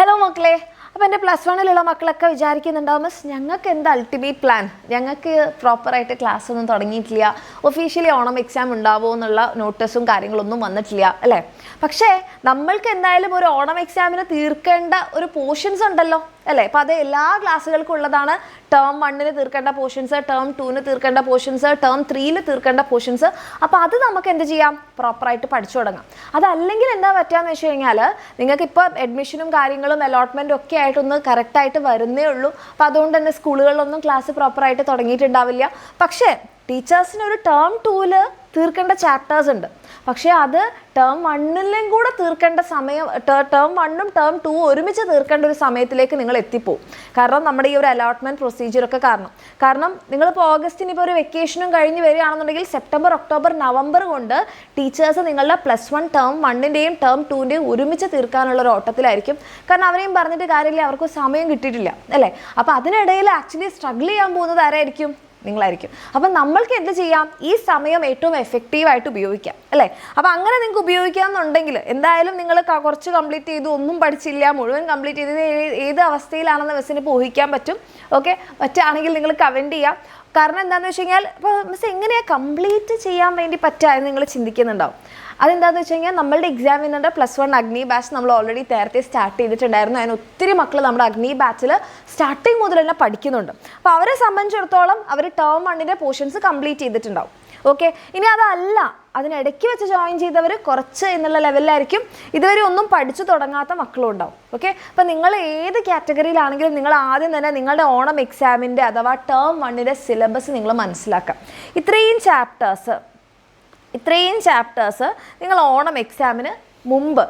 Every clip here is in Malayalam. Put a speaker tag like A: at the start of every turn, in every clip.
A: ഹലോ മക്കളെ, അപ്പോൾ എൻ്റെ +1 മക്കളൊക്കെ വിചാരിക്കുന്നുണ്ടാവും മിസ് ഞങ്ങൾക്ക് എന്താ അൾട്ടിമേറ്റ് പ്ലാൻ, ഞങ്ങൾക്ക് പ്രോപ്പറായിട്ട് ക്ലാസ് ഒന്നും തുടങ്ങിയിട്ടില്ല, ഒഫീഷ്യലി ഓണം എക്സാം ഉണ്ടാവുമോ എന്നുള്ള നോട്ടീസും കാര്യങ്ങളൊന്നും വന്നിട്ടില്ല അല്ലേ. പക്ഷേ നമ്മൾക്ക് എന്തായാലും ഒരു ഓണം എക്സാമിന് തീർക്കേണ്ട ഒരു പോർഷൻസ് ഉണ്ടല്ലോ അല്ലേ. അപ്പോൾ അത് എല്ലാ ക്ലാസ്സുകൾക്കും ഉള്ളതാണ്. ടേം 1 തീർക്കേണ്ട പോർഷൻസ്, ടേം 2 തീർക്കേണ്ട പോർഷൻസ്, ടേം 3 തീർക്കേണ്ട പോർഷൻസ്. അപ്പോൾ അത് നമുക്ക് എന്ത് ചെയ്യാം, പ്രോപ്പറായിട്ട് പഠിച്ചു തുടങ്ങാം. അതല്ലെങ്കിൽ എന്താ പറ്റുകയെന്ന് വെച്ച് കഴിഞ്ഞാൽ നിങ്ങൾക്കിപ്പോൾ അഡ്മിഷനും കാര്യങ്ങളും അലോട്ട്മെൻറ്റും ഒക്കെ ആയിട്ടൊന്ന് കറക്റ്റായിട്ട് വരുന്നേ ഉള്ളൂ. അപ്പോൾ അതുകൊണ്ട് തന്നെ സ്കൂളുകളിലൊന്നും ക്ലാസ് പ്രോപ്പറായിട്ട് തുടങ്ങിയിട്ടുണ്ടാവില്ല. പക്ഷേ ടീച്ചേഴ്സിന് ഒരു ടേം 2 തീർക്കേണ്ട ചാപ്റ്റേഴ്സ് ഉണ്ട്. പക്ഷേ അത് ടേം 1 കൂടെ തീർക്കേണ്ട സമയം, ടേം 1ഉം ടേം 2 ഒരുമിച്ച് തീർക്കേണ്ട ഒരു സമയത്തിലേക്ക് നിങ്ങൾ എത്തിപ്പോവും. കാരണം നമ്മുടെ ഈ ഒരു അലോട്ട്മെൻറ്റ് പ്രൊസീജിയറൊക്കെ കാരണം നിങ്ങളിപ്പോൾ ഓഗസ്റ്റിന് ഇപ്പോൾ ഒരു വെക്കേഷനും കഴിഞ്ഞ് വരികയാണെന്നുണ്ടെങ്കിൽ സെപ്റ്റംബർ, ഒക്ടോബർ, നവംബർ കൊണ്ട് ടീച്ചേഴ്സ് നിങ്ങളുടെ +1 ടേം 1ൻ്റെയും ടേം 2ൻ്റെയും ഒരുമിച്ച് തീർക്കാനുള്ള ഒരു ഓട്ടത്തിലായിരിക്കും. കാരണം അവരെയും പറഞ്ഞിട്ട് കാര്യമില്ല, അവർക്ക് സമയം കിട്ടിയിട്ടില്ല അല്ലേ. അപ്പോൾ അതിനിടയിൽ ആക്ച്വലി സ്ട്രഗിൾ ചെയ്യാൻ പോകുന്നത് ആരായിരിക്കും, നിങ്ങളായിരിക്കും. അപ്പം നമ്മൾക്ക് എന്ത് ചെയ്യാം, ഈ സമയം ഏറ്റവും എഫക്റ്റീവായിട്ട് ഉപയോഗിക്കാം അല്ലേ. അപ്പോൾ അങ്ങനെ നിങ്ങൾക്ക് ഉപയോഗിക്കാമെന്നുണ്ടെങ്കിൽ എന്തായാലും നിങ്ങൾ കുറച്ച് കംപ്ലീറ്റ് ചെയ്തു, ഒന്നും പഠിച്ചില്ല, മുഴുവൻ കംപ്ലീറ്റ് ചെയ്തത് ഏത് അവസ്ഥയിലാണെന്ന് മിസ്സിന് ഇപ്പോൾ ഊഹിക്കാൻ പറ്റും. ഓക്കെ, പറ്റുകയാണെങ്കിൽ നിങ്ങൾ കമൻറ്റ് ചെയ്യാം. കാരണം എന്താണെന്ന് വെച്ച് കഴിഞ്ഞാൽ ഇപ്പോൾ മിസ് എങ്ങനെയാണ് കംപ്ലീറ്റ് ചെയ്യാൻ വേണ്ടി പറ്റുക എന്ന് നിങ്ങൾ ചിന്തിക്കുന്നുണ്ടാവും. അതെന്താണെന്ന് വെച്ച് കഴിഞ്ഞാൽ നമ്മളുടെ എക്സാമിനറുടെ +1 അഗ്നി ബാച്ച് നമ്മൾ ഓൾറെഡി നേരത്തെ സ്റ്റാർട്ട് ചെയ്തിട്ടുണ്ടായിരുന്നു. അതിന് ഒത്തിരി മക്കൾ നമ്മുടെ അഗ്നി ബാച്ചിൽ സ്റ്റാർട്ടിങ് മുതൽ തന്നെ പഠിക്കുന്നുണ്ട്. അപ്പോൾ അവരെ സംബന്ധിച്ചിടത്തോളം അവർ ടേം 1ൻ്റെ പോർഷൻസ് കംപ്ലീറ്റ് ചെയ്തിട്ടുണ്ടാവും. ഓക്കെ, ഇനി അതല്ല അതിനിടയ്ക്ക് വെച്ച് ജോയിൻ ചെയ്തവർ കുറച്ച് എന്നുള്ള ലെവലിലായിരിക്കും ഇതുവരെ ഒന്നും പഠിച്ചു തുടങ്ങാത്ത മക്കളും ഉണ്ടാവും. ഓക്കെ, അപ്പോൾ നിങ്ങൾ ഏത് കാറ്റഗറിയിലാണെങ്കിലും നിങ്ങൾ ആദ്യം തന്നെ നിങ്ങളുടെ ഓണം എക്സാമിൻ്റെ അഥവാ ടേം 1ൻ്റെ സിലബസ് നിങ്ങൾ മനസ്സിലാക്കാം. ഇത്രയും ചാപ്റ്റേഴ്സ് നിങ്ങൾ ഓണം എക്സാമിന് മുമ്പ്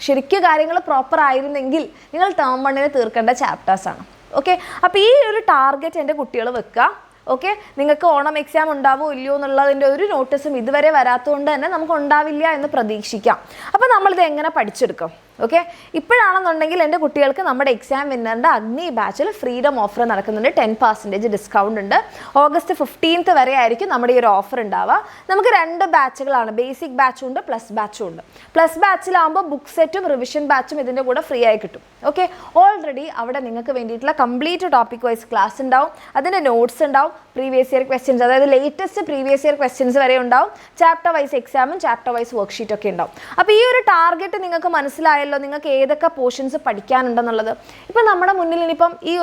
A: ശരിക്കും കാര്യങ്ങൾ പ്രോപ്പർ ആയിരുന്നെങ്കിൽ നിങ്ങൾ ടേം 1 തീർക്കേണ്ട ചാപ്റ്റേഴ്സാണ്. ഓക്കെ, അപ്പോൾ ഈ ഒരു ടാർഗറ്റ് എൻ്റെ കുട്ടികൾ വെക്കുക. ഓക്കെ, നിങ്ങൾക്ക് ഓണം എക്സാം ഉണ്ടാവുമോ ഇല്ലയോ എന്നുള്ളതിൻ്റെ ഒരു നോട്ടീസും ഇതുവരെ വരാത്തതുകൊണ്ട് തന്നെ നമുക്ക് ഉണ്ടാവില്ല എന്ന് പ്രതീക്ഷിക്കാം. അപ്പോൾ നമ്മളിത് എങ്ങനെ പഠിച്ചെടുക്കും? ഓക്കെ, ഇപ്പോഴാണെന്നുണ്ടെങ്കിൽ എൻ്റെ കുട്ടികൾക്ക് നമ്മുടെ എക്സാം വിന്നറിൻ്റെ അഗ്നി ബാച്ചിൽ ഫ്രീഡം ഓഫർ നടക്കുന്നുണ്ട്. 10% ഡിസ്കൗണ്ട് ഉണ്ട്. ഓഗസ്റ്റ് 15th വരെ ആയിരിക്കും നമ്മുടെ ഈ ഒരു ഓഫർ ഉണ്ടാവുക. നമുക്ക് 2 ബാച്ചുകളാണ്, ബേസിക് ബാച്ചും ഉണ്ട്, പ്ലസ് ബാച്ചും ഉണ്ട്. പ്ലസ് ബാച്ചിലാകുമ്പോൾ ബുക്ക് സെറ്റും റിവിഷൻ ബാച്ചും ഇതിൻ്റെ കൂടെ ഫ്രീ ആയി കിട്ടും. ഓക്കെ, ഓൾറെഡി അവിടെ നിങ്ങൾക്ക് വേണ്ടിയിട്ടുള്ള കംപ്ലീറ്റ് ടോപ്പിക് വൈസ് ക്ലാസ് ഉണ്ടാവും, അതിൻ്റെ നോട്ട്സ് ഉണ്ടാവും, പ്രീവിയസ് ഇയർ ക്വസ്റ്റ്യൻസ്, അതായത് ലേറ്റസ്റ്റ് പ്രീവിയസ് ഇയർ ക്വസ്റ്റ്യൻസ് വരെ ഉണ്ടാവും, ചാപ്റ്റർ വൈസ് എക്സാമും ചാപ്റ്റർ വൈസ് വർക്ക്ഷീറ്റ് ഒക്കെ ഉണ്ടാവും. അപ്പോൾ ഈ ഒരു ടാർഗറ്റ് നിങ്ങൾക്ക് മനസ്സിലായല്ലോ, നിങ്ങൾക്ക് ഏതൊക്കെ പോർഷൻസ് പഠിക്കാനുണ്ടെന്നുള്ളത്. ഇപ്പം നമ്മുടെ മുന്നിൽ ഇനിയിപ്പം ഈ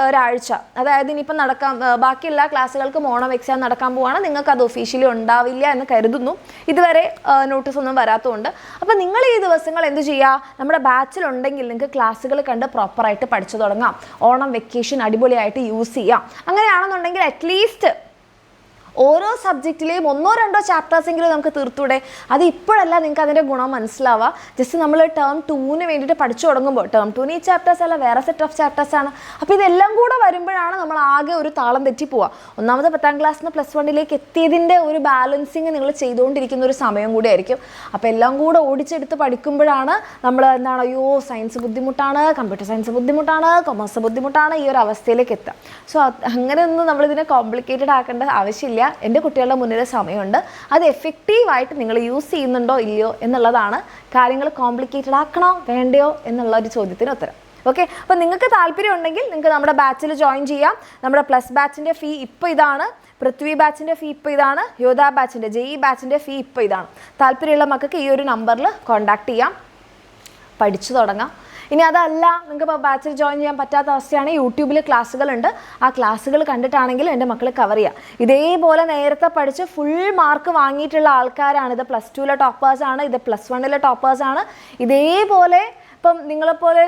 A: ഒരാഴ്ച, അതായത് ഇനിയിപ്പം ബാക്കി എല്ലാ ക്ലാസ്സുകൾക്കും ഓണം എക്സാം നടക്കാൻ പോവുകയാണ്. നിങ്ങൾക്ക് അത് ഒഫീഷ്യലി ഉണ്ടാവില്ല എന്ന് കരുതുന്നു, ഇതുവരെ നോട്ടീസ് ഒന്നും വരാത്തതുകൊണ്ട്. അപ്പോൾ നിങ്ങൾ ഈ ദിവസങ്ങൾ എന്ത് ചെയ്യുക, നമ്മുടെ ബാച്ചിലുണ്ടെങ്കിൽ നിങ്ങൾക്ക് ക്ലാസ്സുകൾ കണ്ട് പ്രോപ്പറായിട്ട് പഠിച്ചു തുടങ്ങാം. ഓണം വെക്കേഷൻ അടിപൊളിയായിട്ട് യൂസ് ചെയ്യാം. അങ്ങനെയാണെന്നുണ്ടെങ്കിൽ അറ്റ്ലീസ്റ്റ് ഓരോ സബ്ജക്റ്റിലെയും 1-2 ചാപ്റ്റേഴ്സെങ്കിലും നമുക്ക് തീർത്തൂടെ. അത് ഇപ്പോഴല്ല നിങ്ങൾക്ക് അതിൻ്റെ ഗുണം മനസ്സിലാവുക. ജസ്റ്റ് നമ്മൾ ടേം 2 വേണ്ടിയിട്ട് പഠിച്ചു തുടങ്ങുമ്പോൾ ടേം 2 ഈ ചാപ്റ്റേഴ്സ് അല്ല, വേറെ സെറ്റ് ഓഫ് ചാപ്റ്റേഴ്സാണ്. അപ്പോൾ ഇതെല്ലാം കൂടെ വരുമ്പോഴാണ് നമ്മൾ ആകെ ഒരു താളം തെറ്റിപ്പോവുക. ഒന്നാമത് 10ാം ക്ലാസ്സിൽ നിന്ന് +1 എത്തിയതിൻ്റെ ഒരു ബാലൻസിങ് നിങ്ങൾ ചെയ്തുകൊണ്ടിരിക്കുന്ന ഒരു സമയം കൂടി ആയിരിക്കും. അപ്പോൾ എല്ലാം കൂടെ ഓടിച്ചെടുത്ത് പഠിക്കുമ്പോഴാണ് നമ്മൾ അയ്യോ സയൻസ് ബുദ്ധിമുട്ടാണ്, കമ്പ്യൂട്ടർ സയൻസ് ബുദ്ധിമുട്ടാണ്, കൊമേഴ്സ് ബുദ്ധിമുട്ടാണ്, ഈ ഒരു അവസ്ഥയിലേക്ക് എത്തുക. സോ അങ്ങനെയൊന്നും നമ്മളിതിനെ കോംപ്ലിക്കേറ്റഡ് ആക്കേണ്ട ആവശ്യമില്ല. എൻ്റെ കുട്ടികളുടെ മുന്നിൽ സമയമുണ്ട്. അത് എഫക്റ്റീവായിട്ട് നിങ്ങൾ യൂസ് ചെയ്യുന്നുണ്ടോ ഇല്ലയോ എന്നുള്ളതാണ് കാര്യങ്ങൾ. കോംപ്ലിക്കേറ്റഡ് ആക്കണോ വേണ്ടയോ എന്നുള്ള ഒരു ചോദ്യത്തിന് ഉത്തരം. ഓക്കെ, അപ്പോൾ നിങ്ങൾക്ക് താല്പര്യം ഉണ്ടെങ്കിൽ നിങ്ങൾക്ക് നമ്മുടെ ബാച്ചിൽ ജോയിൻ ചെയ്യാം. നമ്മുടെ പ്ലസ് ബാച്ചിൻ്റെ ഫീ ഇപ്പോൾ ഇതാണ്, പൃഥ്വി ബാച്ചിൻ്റെ ഫീ ഇപ്പോൾ ഇതാണ്, യോധ ബാച്ചിൻ്റെ JEE ബാച്ചിൻ്റെ ഫീ ഇപ്പോൾ ഇതാണ്. താല്പര്യമുള്ള മക്കൾക്ക് ഈ ഒരു നമ്പറിൽ കോൺടാക്ട് ചെയ്യാം, പഠിച്ചു തുടങ്ങാം. ഇനി അതല്ല നിങ്ങൾക്ക് ഇപ്പോൾ ബാച്ചിൽ ജോയിൻ ചെയ്യാൻ പറ്റാത്ത അവസ്ഥയാണ്, യൂട്യൂബിൽ ക്ലാസ്സുകളുണ്ട്. ആ ക്ലാസ്സുകൾ കണ്ടിട്ടാണെങ്കിലും എൻ്റെ മക്കൾ കവർ ചെയ്യുക. ഇതേപോലെ നേരത്തെ പഠിച്ച് ഫുൾ മാർക്ക് വാങ്ങിയിട്ടുള്ള ആൾക്കാരാണ്. ഇത് +2 ടോപ്പേഴ്സാണ്, ഇത് +1 ടോപ്പേഴ്സാണ്. ഇതേപോലെ ഇപ്പം നിങ്ങളെപ്പോലെ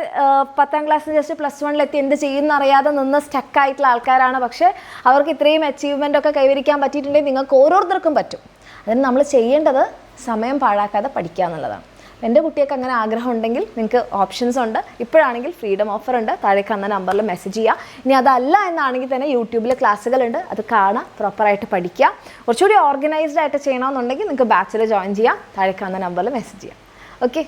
A: 10ാം ക്ലാസ്സിൽ ജസ്റ്റ് +1 എത്തി എന്ത് ചെയ്യുമെന്ന് അറിയാതെ നിന്ന് സ്റ്റക്കായിട്ടുള്ള ആൾക്കാരാണ്. പക്ഷേ അവർക്ക് ഇത്രയും അച്ചീവ്മെൻ്റ് ഒക്കെ കൈവരിക്കാൻ പറ്റിയിട്ടുണ്ടെങ്കിൽ നിങ്ങൾക്ക് ഓരോരുത്തർക്കും പറ്റും. അതിന് നമ്മൾ ചെയ്യേണ്ടത് സമയം പാഴാക്കാതെ പഠിക്കുക എന്നുള്ളതാണ്. എൻ്റെ കുട്ടികൾക്ക് അങ്ങനെ ആഗ്രഹം ഉണ്ടെങ്കിൽ നിങ്ങൾക്ക് ഓപ്ഷൻസ് ഉണ്ട്. ഇപ്പോഴാണെങ്കിൽ ഫ്രീഡം ഓഫർ ഉണ്ട്, താഴെ കാണുന്ന നമ്പറിൽ മെസ്സേജ് ചെയ്യുക. ഇനി അതല്ല എന്നാണെങ്കിൽ തന്നെ യൂട്യൂബിൽ ക്ലാസ്സുകളുണ്ട്, അത് കാണാം, പ്രോപ്പറായിട്ട് പഠിക്കുക. കുറച്ചുകൂടി ഓർഗനൈസ്ഡ് ആയിട്ട് ചെയ്യണമെന്നുണ്ടെങ്കിൽ നിങ്ങൾക്ക് ബാച്ചിൽ ജോയിൻ ചെയ്യാം, താഴെ കാണുന്ന നമ്പറിൽ മെസ്സേജ് ചെയ്യാം. ഓക്കെ.